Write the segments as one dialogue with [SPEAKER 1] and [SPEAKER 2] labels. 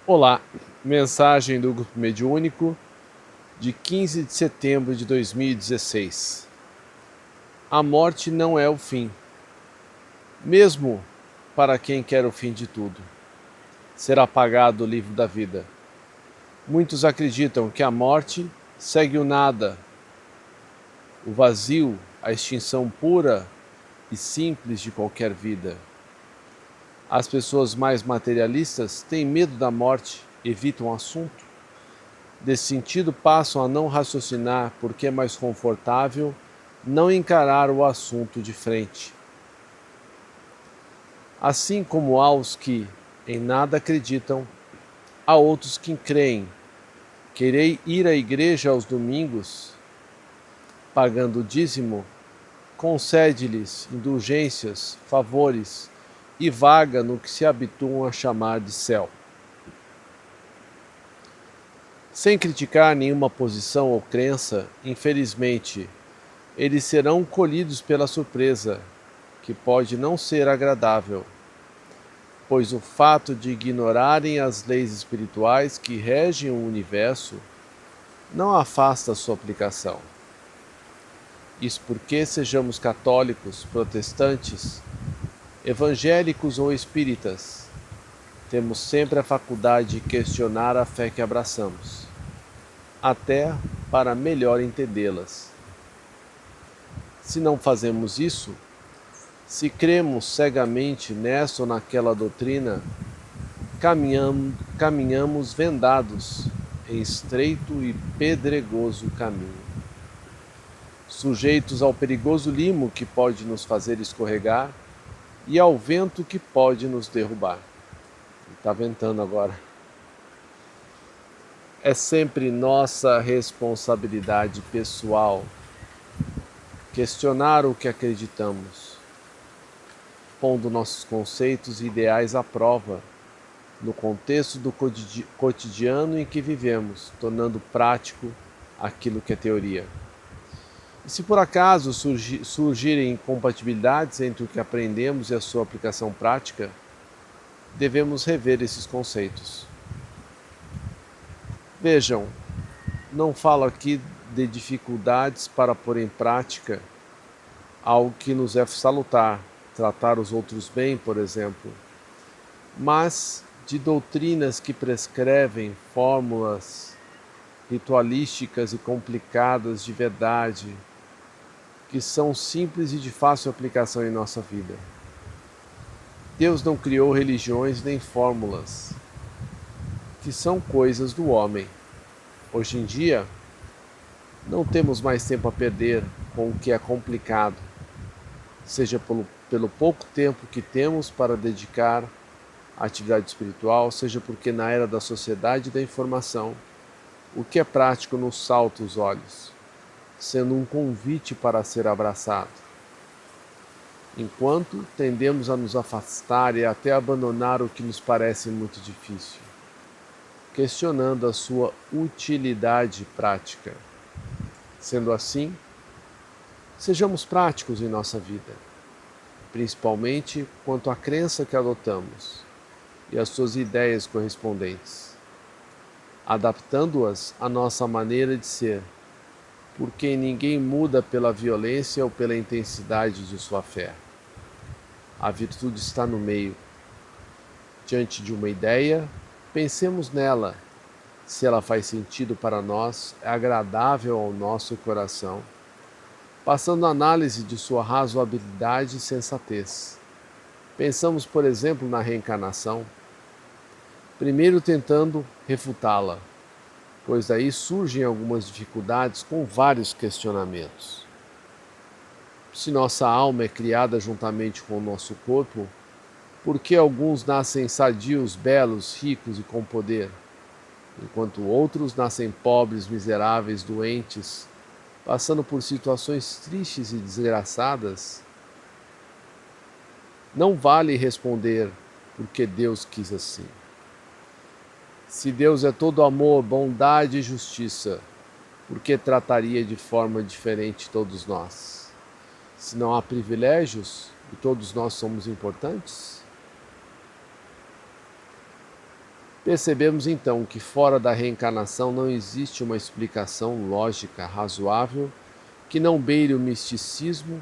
[SPEAKER 1] Olá, mensagem do Grupo Mediúnico de 15 de setembro de 2016. A morte não é o fim, mesmo para quem quer o fim de tudo. Será apagado o livro da vida. Muitos acreditam que a morte segue o nada, o vazio, a extinção pura e simples de qualquer vida. As pessoas mais materialistas têm medo da morte, evitam o assunto. Desse sentido, passam a não raciocinar porque é mais confortável não encarar o assunto de frente. Assim como há os que em nada acreditam, há outros que creem. Querer ir à igreja aos domingos, pagando o dízimo, concede-lhes indulgências, favores e vaga no que se habituam a chamar de céu. Sem criticar nenhuma posição ou crença, infelizmente, eles serão colhidos pela surpresa, que pode não ser agradável, pois o fato de ignorarem as leis espirituais que regem o universo não afasta sua aplicação. Isso porque, sejamos católicos, protestantes, evangélicos ou espíritas, temos sempre a faculdade de questionar a fé que abraçamos, até para melhor entendê-las. Se não fazemos isso, se cremos cegamente nessa ou naquela doutrina, caminhamos vendados em estreito e pedregoso caminho, sujeitos ao perigoso limo que pode nos fazer escorregar e ao vento que pode nos derrubar. Está ventando agora. É sempre nossa responsabilidade pessoal questionar o que acreditamos, pondo nossos conceitos e ideais à prova no contexto do cotidiano em que vivemos, tornando prático aquilo que é teoria. E se por acaso surgirem incompatibilidades entre o que aprendemos e a sua aplicação prática, devemos rever esses conceitos. Vejam, não falo aqui de dificuldades para pôr em prática algo que nos é salutar, tratar os outros bem, por exemplo, mas de doutrinas que prescrevem fórmulas ritualísticas e complicadas de verdade, que são simples e de fácil aplicação em nossa vida. Deus não criou religiões nem fórmulas, que são coisas do homem. Hoje em dia, não temos mais tempo a perder com o que é complicado, seja pelo pouco tempo que temos para dedicar à atividade espiritual, seja porque na era da sociedade e da informação, o que é prático nos salta os olhos, sendo um convite para ser abraçado. Enquanto tendemos a nos afastar e até abandonar o que nos parece muito difícil, questionando a sua utilidade prática. Sendo assim, sejamos práticos em nossa vida, principalmente quanto à crença que adotamos e às suas ideias correspondentes, adaptando-as à nossa maneira de ser, porque ninguém muda pela violência ou pela intensidade de sua fé. A virtude está no meio. Diante de uma ideia, pensemos nela. Se ela faz sentido para nós, é agradável ao nosso coração, passando a análise de sua razoabilidade e sensatez. Pensamos, por exemplo, na reencarnação, primeiro tentando refutá-la, pois daí surgem algumas dificuldades com vários questionamentos. Se nossa alma é criada juntamente com o nosso corpo, por que alguns nascem sadios, belos, ricos e com poder, enquanto outros nascem pobres, miseráveis, doentes, passando por situações tristes e desgraçadas? Não vale responder porque Deus quis assim. Se Deus é todo amor, bondade e justiça, por que trataria de forma diferente todos nós? Se não há privilégios e todos nós somos importantes? Percebemos então que fora da reencarnação não existe uma explicação lógica razoável que não beire o misticismo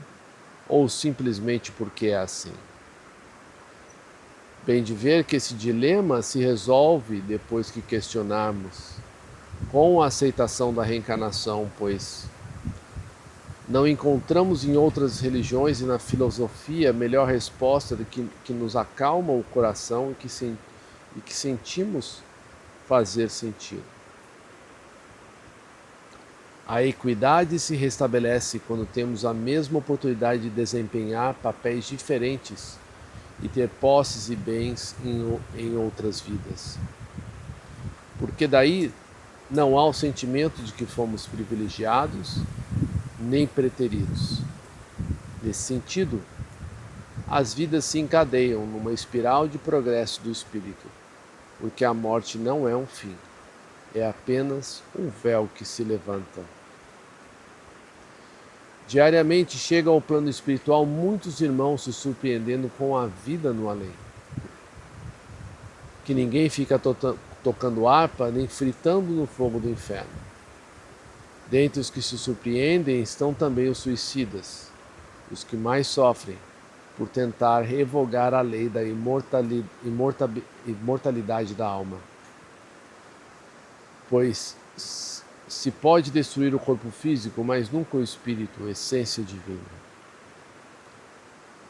[SPEAKER 1] ou simplesmente porque é assim. Bem de ver que esse dilema se resolve depois que questionarmos com a aceitação da reencarnação, pois não encontramos em outras religiões e na filosofia melhor resposta do que nos acalma o coração e que sentimos fazer sentido. A equidade se restabelece quando temos a mesma oportunidade de desempenhar papéis diferentes e ter posses e bens em outras vidas. Porque daí não há o sentimento de que fomos privilegiados nem preteridos. Nesse sentido, as vidas se encadeiam numa espiral de progresso do espírito, porque a morte não é um fim, é apenas um véu que se levanta. Diariamente chegam ao plano espiritual muitos irmãos se surpreendendo com a vida no além. Que ninguém fica tocando harpa nem fritando no fogo do inferno. Dentre os que se surpreendem estão também os suicidas, os que mais sofrem por tentar revogar a lei da imortalidade da alma. Pois se pode destruir o corpo físico, mas nunca o espírito, essência divina.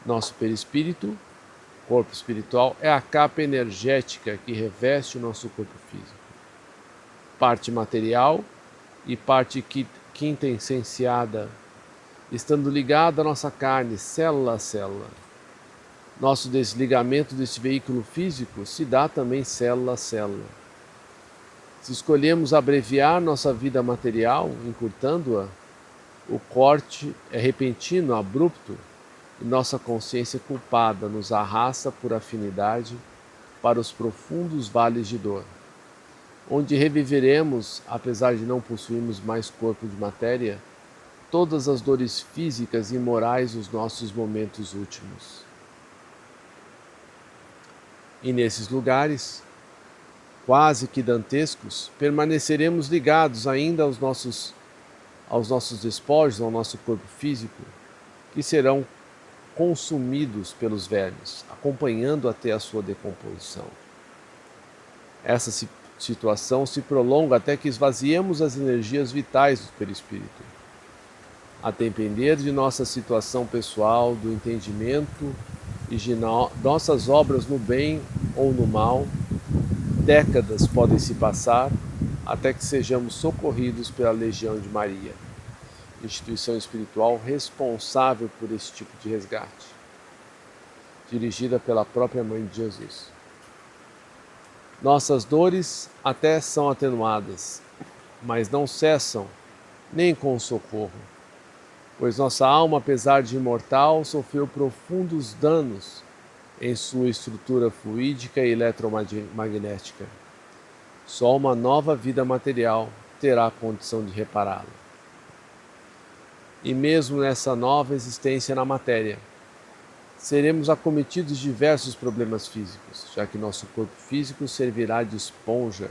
[SPEAKER 1] Nosso perispírito, corpo espiritual, é a capa energética que reveste o nosso corpo físico. Parte material e parte quintessenciada, estando ligada à nossa carne, célula a célula. Nosso desligamento desse veículo físico se dá também célula a célula. Se escolhemos abreviar nossa vida material, encurtando-a, o corte é repentino, abrupto, e nossa consciência culpada nos arrasta por afinidade para os profundos vales de dor, onde reviveremos, apesar de não possuirmos mais corpo de matéria, todas as dores físicas e morais dos nossos momentos últimos. E nesses lugares, quase que dantescos, permaneceremos ligados ainda aos nossos despojos, ao nosso corpo físico, que serão consumidos pelos vermes, acompanhando até a sua decomposição. Essa situação se prolonga até que esvaziemos as energias vitais do perispírito. A depender de nossa situação pessoal, do entendimento e de nossas obras no bem ou no mal, décadas podem se passar até que sejamos socorridos pela Legião de Maria, instituição espiritual responsável por esse tipo de resgate, dirigida pela própria Mãe de Jesus. Nossas dores até são atenuadas, mas não cessam nem com socorro, pois nossa alma, apesar de imortal, sofreu profundos danos em sua estrutura fluídica e eletromagnética. Só uma nova vida material terá a condição de repará-la. E mesmo nessa nova existência na matéria, seremos acometidos de diversos problemas físicos, já que nosso corpo físico servirá de esponja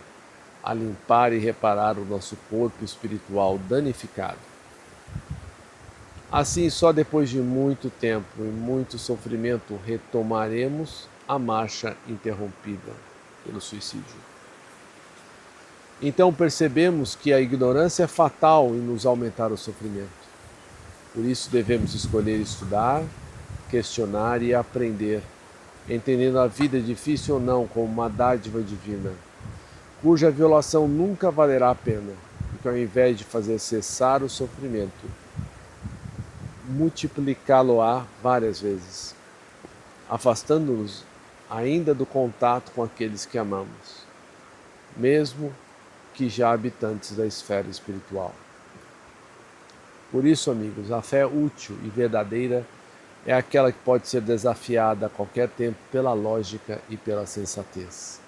[SPEAKER 1] a limpar e reparar o nosso corpo espiritual danificado. Assim, só depois de muito tempo e muito sofrimento retomaremos a marcha interrompida pelo suicídio. Então percebemos que a ignorância é fatal em nos aumentar o sofrimento. Por isso devemos escolher estudar, questionar e aprender, entendendo a vida, difícil ou não, como uma dádiva divina, cuja violação nunca valerá a pena, porque ao invés de fazer cessar o sofrimento, multiplicá-lo-á várias vezes, afastando-nos ainda do contato com aqueles que amamos, mesmo que já habitantes da esfera espiritual. Por isso, amigos, a fé útil e verdadeira é aquela que pode ser desafiada a qualquer tempo pela lógica e pela sensatez.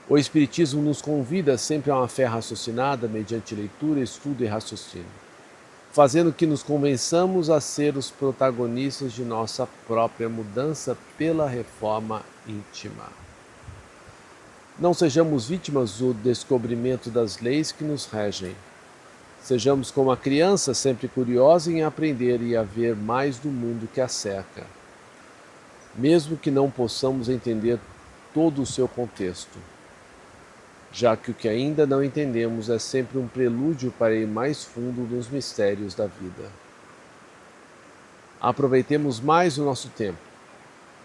[SPEAKER 1] O Espiritismo nos convida sempre a uma fé raciocinada mediante leitura, estudo e raciocínio, fazendo que nos convençamos a ser os protagonistas de nossa própria mudança pela reforma íntima. Não sejamos vítimas do descobrimento das leis que nos regem. Sejamos como a criança, sempre curiosa em aprender e a ver mais do mundo que a cerca, mesmo que não possamos entender todo o seu contexto, já que o que ainda não entendemos é sempre um prelúdio para ir mais fundo nos mistérios da vida. Aproveitemos mais o nosso tempo,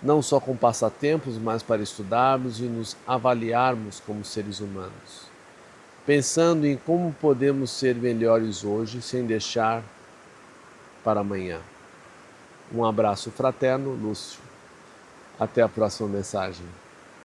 [SPEAKER 1] não só com passatempos, mas para estudarmos e nos avaliarmos como seres humanos, pensando em como podemos ser melhores hoje sem deixar para amanhã. Um abraço fraterno, Lúcio. Até a próxima mensagem.